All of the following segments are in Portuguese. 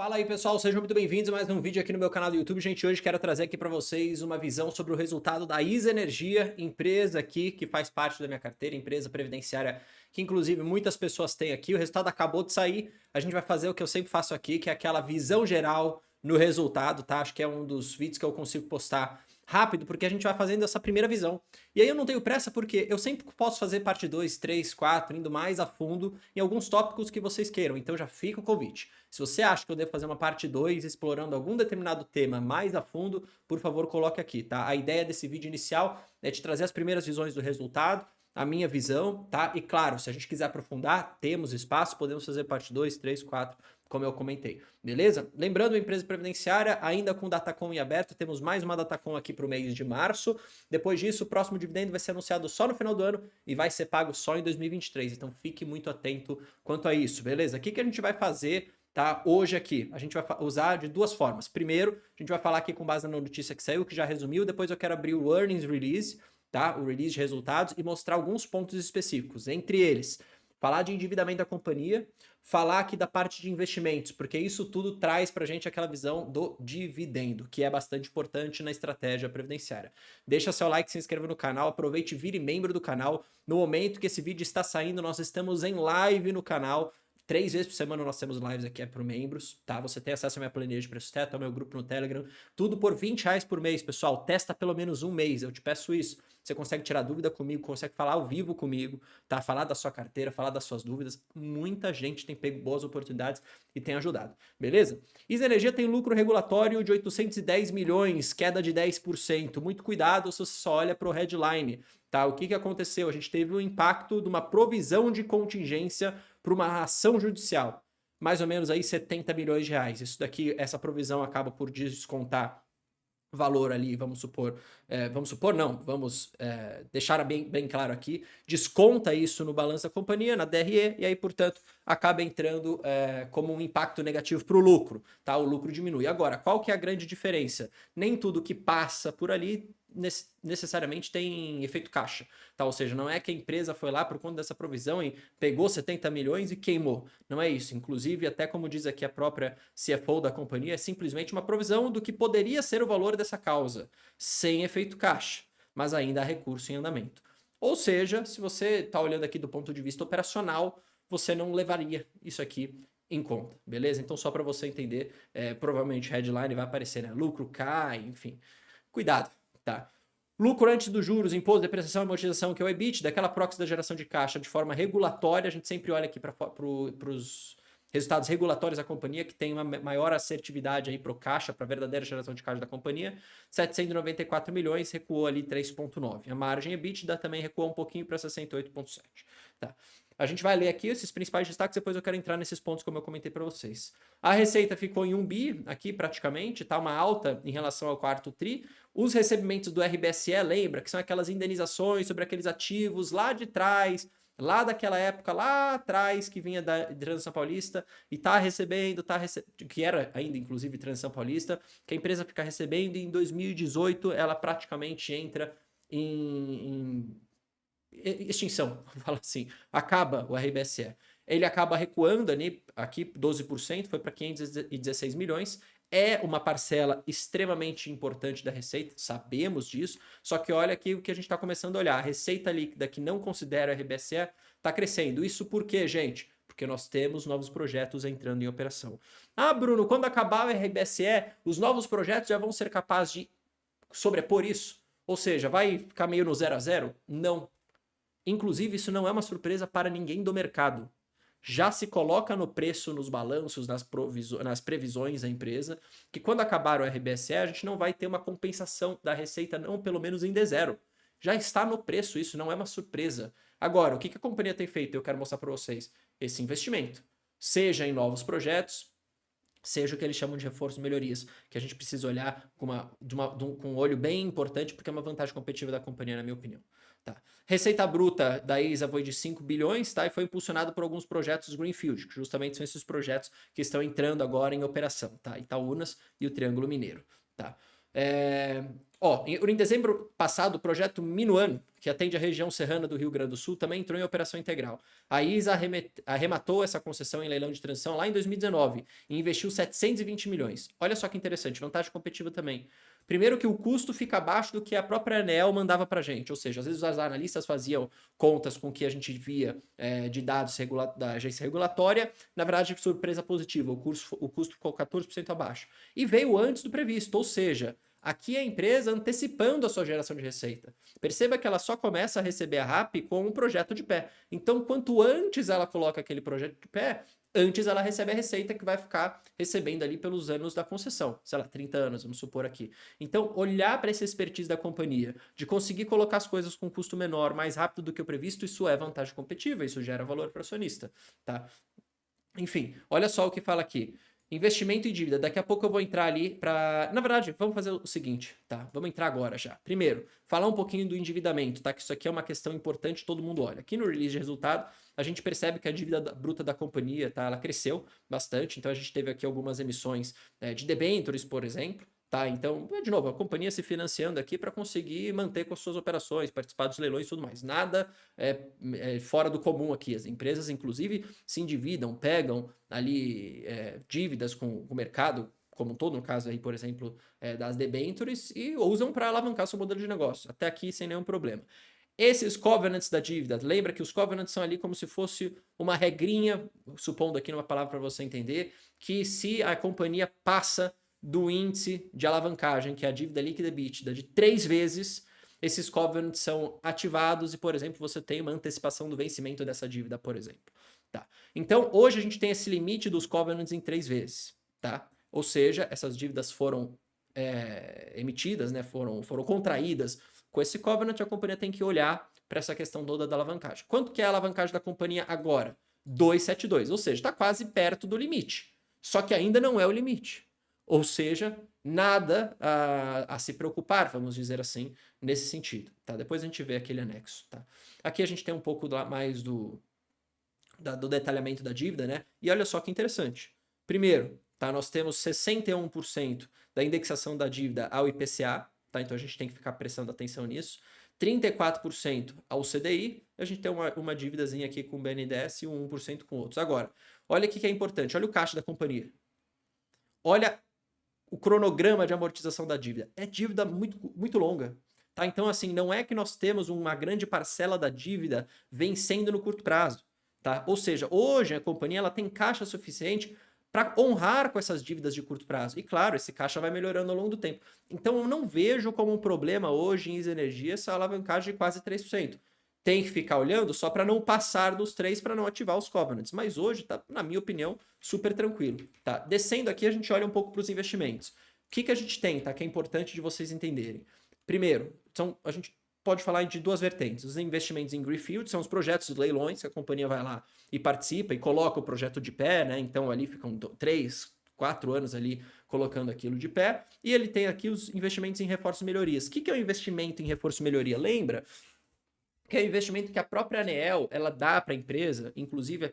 Fala aí pessoal, sejam muito bem-vindos a mais um vídeo aqui no meu canal do YouTube. Gente, hoje quero trazer aqui para vocês uma visão sobre o resultado da ISA Energia, empresa aqui que faz parte da minha carteira, empresa previdenciária que inclusive muitas pessoas têm aqui. O resultado acabou de sair, a gente vai fazer o que eu sempre faço aqui, que é aquela visão geral no resultado, tá? Acho que é um dos vídeos que eu consigo postar rápido, porque a gente vai fazendo essa primeira visão. E aí eu não tenho pressa porque eu sempre posso fazer parte 2, 3, 4, indo mais a fundo em alguns tópicos que vocês queiram. Então já fica o convite. Se você acha que eu devo fazer uma parte 2 explorando algum determinado tema mais a fundo, por favor, coloque aqui, tá? A ideia desse vídeo inicial é te trazer as primeiras visões do resultado, a minha visão, tá? E claro, se a gente quiser aprofundar, temos espaço, podemos fazer parte 2, 3, 4, como eu comentei, beleza? Lembrando, a empresa previdenciária ainda com Datacom em aberto, temos mais uma Datacom aqui para o mês de março. Depois disso, o próximo dividendo vai ser anunciado só no final do ano e vai ser pago só em 2023, então fique muito atento quanto a isso, beleza? O que a gente vai fazer, tá? Hoje aqui, a gente vai usar de duas formas. Primeiro, a gente vai falar aqui com base na notícia que saiu, que já resumiu, depois eu quero abrir o earnings release, tá? O release de resultados e mostrar alguns pontos específicos, entre eles falar de endividamento da companhia, falar aqui da parte de investimentos, porque isso tudo traz pra gente aquela visão do dividendo, que é bastante importante na estratégia previdenciária. Deixa seu like, se inscreva no canal, aproveite e vire membro do canal. No momento que esse vídeo está saindo, nós estamos em live no canal. 3 vezes por semana nós temos lives aqui para membros, tá? Você tem acesso à minha planilha de preço teto, ao meu grupo no Telegram, tudo por R$ 20 por mês, pessoal. Testa pelo menos um mês, eu te peço isso. Você consegue tirar dúvida comigo, consegue falar ao vivo comigo, tá? Falar da sua carteira, falar das suas dúvidas. Muita gente tem pego boas oportunidades e tem ajudado, beleza? ISA Energia tem lucro regulatório de 810 milhões, queda de 10%. Muito cuidado se você só olha para o headline, tá? O que aconteceu? A gente teve um impacto de uma provisão de contingência para uma ação judicial, mais ou menos aí 70 milhões de reais. Isso daqui, essa provisão acaba por descontar valor ali, vamos supor não, vamos deixar bem claro aqui, desconta isso no balanço da companhia, na DRE, e aí, portanto, acaba entrando como um impacto negativo para o lucro, tá? O lucro diminui. Agora, qual que é a grande diferença? Nem tudo que passa por ali necessariamente tem efeito caixa, tá? Ou seja, não é que a empresa foi lá por conta dessa provisão e pegou 70 milhões e queimou. Não é isso. Inclusive, até como diz aqui a própria CFO da companhia, é simplesmente uma provisão do que poderia ser o valor dessa causa, sem efeito caixa, mas ainda há recurso em andamento. Ou seja, se você está olhando aqui do ponto de vista operacional, você não levaria isso aqui em conta, beleza? Então, só para você entender, provavelmente headline vai aparecer, né? Lucro cai, enfim. Cuidado, tá? Lucro antes dos juros, imposto, depreciação e amortização, que é o EBIT, daquela proxy da geração de caixa de forma regulatória, a gente sempre olha aqui para os resultados regulatórios da companhia, que tem uma maior assertividade aí para o caixa, para a verdadeira geração de caixa da companhia. 794 milhões, recuou ali 3,9. A margem EBITDA também recuou um pouquinho para 68,7. Tá? A gente vai ler aqui esses principais destaques, depois eu quero entrar nesses pontos como eu comentei para vocês. A receita ficou em 1 bi aqui praticamente, tá? Uma alta em relação ao quarto tri. Os recebimentos do RBSE, lembra, que são aquelas indenizações sobre aqueles ativos lá de trás, lá daquela época, lá atrás, que vinha da Transição Paulista e que era ainda inclusive Transição Paulista, que a empresa fica recebendo e em 2018 ela praticamente entra em extinção, vamos falar assim, acaba o RBSE. Ele acaba recuando ali, aqui 12%, foi para 516 milhões, é uma parcela extremamente importante da receita, sabemos disso, só que olha aqui o que a gente está começando a olhar, a receita líquida que não considera o RBSE está crescendo. Isso por quê, gente? Porque nós temos novos projetos entrando em operação. Ah, Bruno, quando acabar o RBSE, os novos projetos já vão ser capazes de sobrepor isso? Ou seja, vai ficar meio no 0 a 0? Não. Inclusive, isso não é uma surpresa para ninguém do mercado. Já se coloca no preço, nos balanços, nas previsões da empresa, que quando acabar o RBSE, a gente não vai ter uma compensação da receita, não pelo menos em D0. Já está no preço, isso não é uma surpresa. Agora, o que a companhia tem feito? Eu quero mostrar para vocês esse investimento. Seja em novos projetos, seja o que eles chamam de reforço e melhorias, que a gente precisa olhar com um olho bem importante, porque é uma vantagem competitiva da companhia, na minha opinião. Tá. Receita bruta da ISA foi de 5 bilhões, tá? E foi impulsionado por alguns projetos Greenfield, que justamente são esses projetos que estão entrando agora em operação, tá? Itaúnas e o Triângulo Mineiro, tá? Em dezembro passado, o projeto Minuano, que atende a região serrana do Rio Grande do Sul, também entrou em operação integral. A ISA arrematou essa concessão em leilão de transição lá em 2019 e investiu 720 milhões. Olha só que interessante, vantagem competitiva também. Primeiro que o custo fica abaixo do que a própria ANEEL mandava para a gente, ou seja, às vezes os analistas faziam contas com o que a gente via de dados da agência regulatória, na verdade, surpresa positiva, o custo ficou 14% abaixo. E veio antes do previsto, ou seja, aqui é a empresa antecipando a sua geração de receita. Perceba que ela só começa a receber a RAP com um projeto de pé. Então, quanto antes ela coloca aquele projeto de pé, antes ela recebe a receita que vai ficar recebendo ali pelos anos da concessão. Sei lá, 30 anos, vamos supor aqui. Então, olhar para essa expertise da companhia, de conseguir colocar as coisas com custo menor, mais rápido do que o previsto, isso é vantagem competitiva, isso gera valor para o acionista, tá? Enfim, olha só o que fala aqui. Investimento e dívida. Daqui a pouco eu vou entrar ali para... Na verdade, vamos fazer o seguinte, tá? Vamos entrar agora já. Primeiro, falar um pouquinho do endividamento, tá? Que isso aqui é uma questão importante, todo mundo olha. Aqui no release de resultado, a gente percebe que a dívida bruta da companhia, tá? Ela cresceu bastante, então a gente teve aqui algumas emissões de debêntures, por exemplo, tá? Então, de novo, a companhia se financiando aqui para conseguir manter com as suas operações, participar dos leilões e tudo mais. Nada fora do comum aqui. As empresas, inclusive, se endividam, pegam ali dívidas com o mercado, como um todo, no caso aí, por exemplo, das debêntures, e usam para alavancar seu modelo de negócio. Até aqui sem nenhum problema. Esses covenants da dívida, lembra que os covenants são ali como se fosse uma regrinha, supondo aqui uma palavra para você entender, que se a companhia passa do índice de alavancagem, que é a dívida líquida EBITDA, de 3 vezes, esses covenants são ativados e, por exemplo, você tem uma antecipação do vencimento dessa dívida, por exemplo. Tá. Então, hoje a gente tem esse limite dos covenants em 3 vezes. Tá? Ou seja, essas dívidas foram emitidas, né, foram contraídas com esse covenant, a companhia tem que olhar para essa questão toda da alavancagem. Quanto que é a alavancagem da companhia agora? 272, ou seja, está quase perto do limite. Só que ainda não é o limite. Ou seja, nada a se preocupar, vamos dizer assim, nesse sentido. Tá? Depois a gente vê aquele anexo. Tá? Aqui a gente tem um pouco mais do detalhamento da dívida, né? E olha só que interessante. Primeiro, tá? Nós temos 61% da indexação da dívida ao IPCA, tá? Então a gente tem que ficar prestando atenção nisso. 34% ao CDI, a gente tem uma dívidazinha aqui com o BNDES e um 1% com outros. Agora, olha o que é importante, olha o caixa da companhia. Olha o cronograma de amortização da dívida. É dívida muito, muito longa. Tá? Então, assim, não é que nós temos uma grande parcela da dívida vencendo no curto prazo. Tá? Ou seja, hoje a companhia ela tem caixa suficiente para honrar com essas dívidas de curto prazo. E claro, esse caixa vai melhorando ao longo do tempo. Então eu não vejo como um problema hoje em ISA Energia essa alavancagem de quase 3%. Tem que ficar olhando só para não passar dos 3 para não ativar os covenants. Mas hoje tá, na minha opinião, super tranquilo. Tá? Descendo aqui, a gente olha um pouco para os investimentos. O que a gente tem, tá? Que é importante de vocês entenderem. Primeiro, a gente pode falar de duas vertentes. Os investimentos em Greenfield são os projetos de leilões, que a companhia vai lá e participa e coloca o projeto de pé, né? Então ali ficam 3, 4 anos ali colocando aquilo de pé. E ele tem aqui os investimentos em reforço e melhorias. O que é o investimento em reforço e melhoria? Lembra que é o investimento que a própria ANEEL ela dá para a empresa, inclusive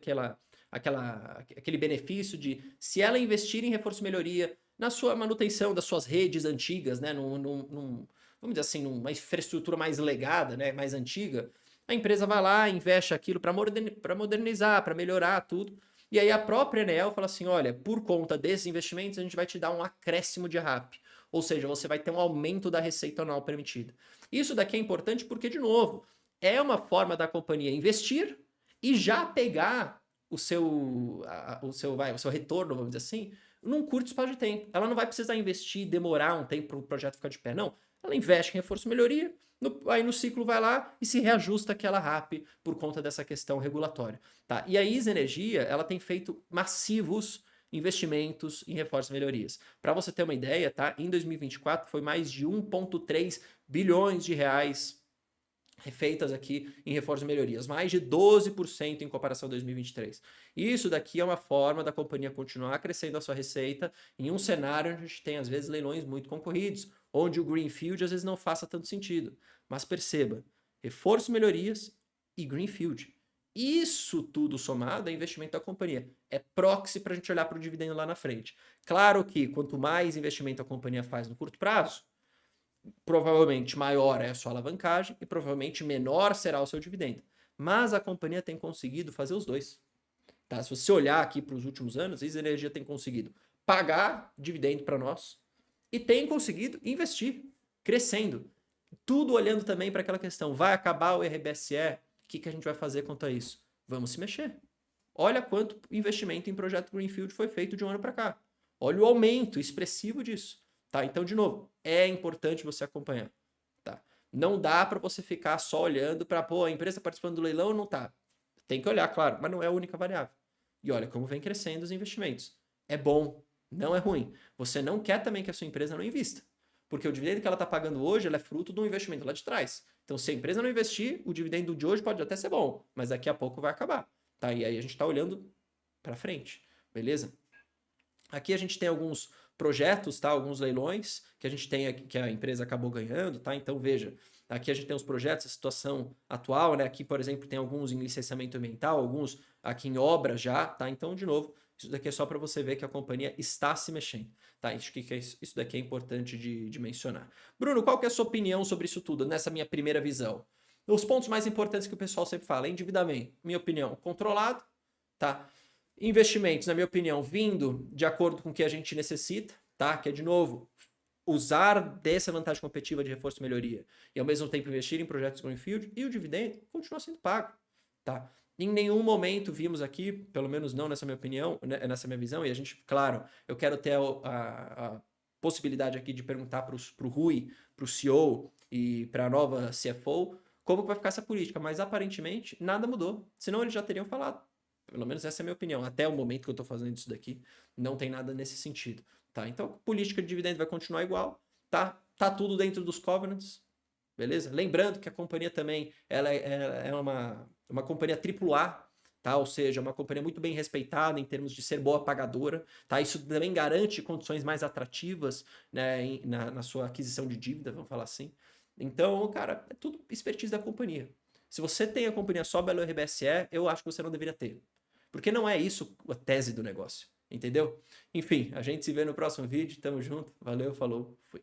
aquele benefício de se ela investir em reforço e melhoria na sua manutenção das suas redes antigas, né? Vamos dizer assim, numa infraestrutura mais legada, né, mais antiga, a empresa vai lá, investe aquilo para modernizar, para melhorar tudo. E aí a própria ANEEL fala assim, olha, por conta desses investimentos a gente vai te dar um acréscimo de RAP. Ou seja, você vai ter um aumento da receita anual permitida. Isso daqui é importante porque, de novo, é uma forma da companhia investir e já pegar o seu retorno, vamos dizer assim, num curto espaço de tempo. Ela não vai precisar investir, demorar um tempo para o projeto ficar de pé, não. Ela investe em reforço e melhoria, aí no ciclo vai lá e se reajusta aquela RAP por conta dessa questão regulatória. Tá? E a ISA Energia ela tem feito massivos investimentos em reforço e melhorias. Para você ter uma ideia, tá? Em 2024 foi mais de 1,3 bilhões de reais feitas aqui em reforço e melhorias, mais de 12% em comparação a 2023. Isso daqui é uma forma da companhia continuar crescendo a sua receita em um cenário onde a gente tem, às vezes, leilões muito concorridos, onde o Greenfield às vezes não faça tanto sentido. Mas perceba, reforço e melhorias e Greenfield. Isso tudo somado é investimento da companhia. É proxy para a gente olhar para o dividendo lá na frente. Claro que quanto mais investimento a companhia faz no curto prazo, provavelmente maior é a sua alavancagem e provavelmente menor será o seu dividendo. Mas a companhia tem conseguido fazer os dois. Tá? Se você olhar aqui para os últimos anos, a Isa Energia tem conseguido pagar dividendo para nós e tem conseguido investir, crescendo. Tudo olhando também para aquela questão, vai acabar o RBSE? O que a gente vai fazer quanto a isso? Vamos se mexer. Olha quanto investimento em projeto Greenfield foi feito de um ano para cá. Olha o aumento expressivo disso. Tá? Então, de novo, é importante você acompanhar. Tá? Não dá para você ficar só olhando para, pô, a empresa participando do leilão ou não tá. Tem que olhar, claro, mas não é a única variável. E olha como vem crescendo os investimentos. É bom, não é ruim. Você não quer também que a sua empresa não invista. Porque o dividendo que ela está pagando hoje ela é fruto de um investimento lá de trás. Então, se a empresa não investir, o dividendo de hoje pode até ser bom, mas daqui a pouco vai acabar. Tá? E aí a gente está olhando para frente, beleza? Aqui a gente tem alguns projetos, tá? Alguns leilões que a gente tem aqui, que a empresa acabou ganhando, tá? Então veja, aqui a gente tem os projetos, a situação atual, né? Aqui, por exemplo, tem alguns em licenciamento ambiental, alguns aqui em obra já, tá? Então, de novo, isso daqui é só para você ver que a companhia está se mexendo, tá? Isso daqui é importante de mencionar. Bruno, qual que é a sua opinião sobre isso tudo, nessa minha primeira visão? Os pontos mais importantes que o pessoal sempre fala, endividamento, minha opinião, controlado, tá? Investimentos, na minha opinião, vindo de acordo com o que a gente necessita, tá? Que é, de novo, usar dessa vantagem competitiva de reforço e melhoria e, ao mesmo tempo, investir em projetos Greenfield e o dividendo continua sendo pago, tá? Em nenhum momento vimos aqui, pelo menos não nessa minha opinião, nessa minha visão, e a gente, claro, eu quero ter a possibilidade aqui de perguntar para o Rui, para o CEO e para a nova CFO, como que vai ficar essa política, mas aparentemente nada mudou, senão eles já teriam falado. Pelo menos essa é a minha opinião. Até o momento que eu estou fazendo isso daqui, não tem nada nesse sentido. Tá? Então, a política de dividendo vai continuar igual. Tá tudo dentro dos covenants. Beleza? Lembrando que a companhia também ela é uma companhia AAA, tá? Ou seja, uma companhia muito bem respeitada em termos de ser boa pagadora. Tá? Isso também garante condições mais atrativas, né, na sua aquisição de dívida, vamos falar assim. Então, cara, é tudo expertise da companhia. Se você tem a companhia só pelo RBSE, eu acho que você não deveria ter. Porque não é isso a tese do negócio, entendeu? Enfim, a gente se vê no próximo vídeo. Tamo junto. Valeu, falou, fui.